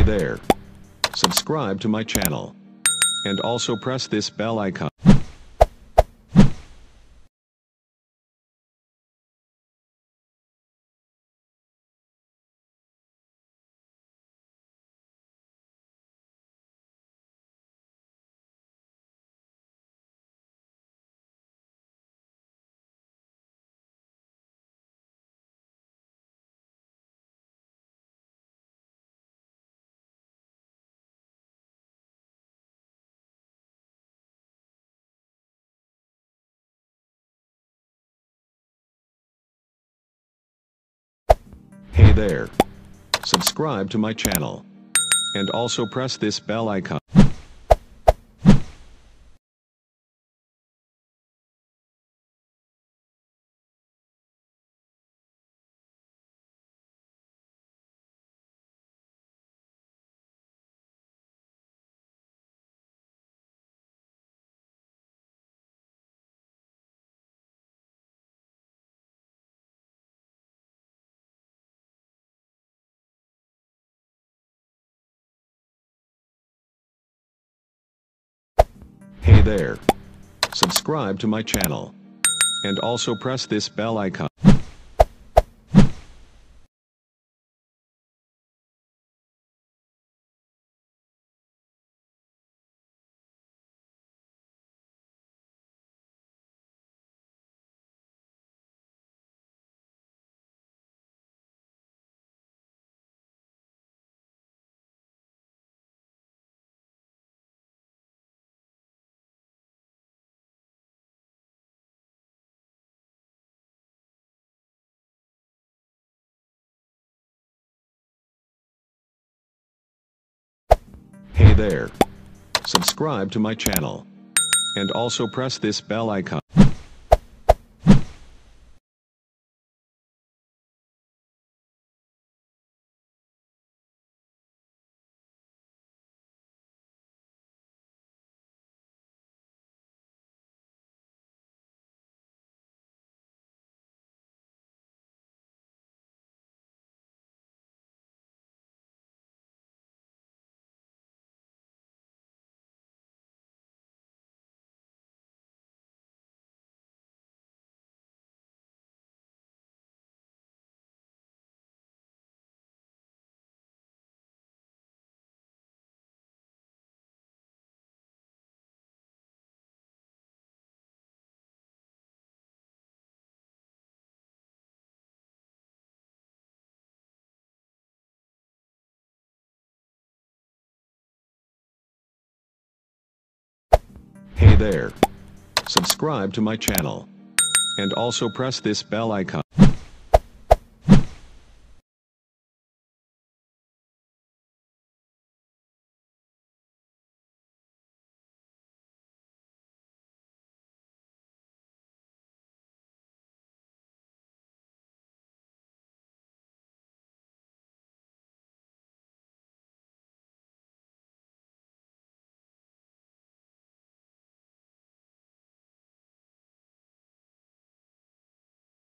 Hey there. Subscribe to my channel. And also press this bell icon. Hey there. Subscribe to my channel. And also press this bell icon. Hey there. Subscribe to my channel. And also press this bell icon. Hey there. Subscribe to my channel. And also press this bell icon. Hey there. Subscribe to my channel. And also press this bell icon.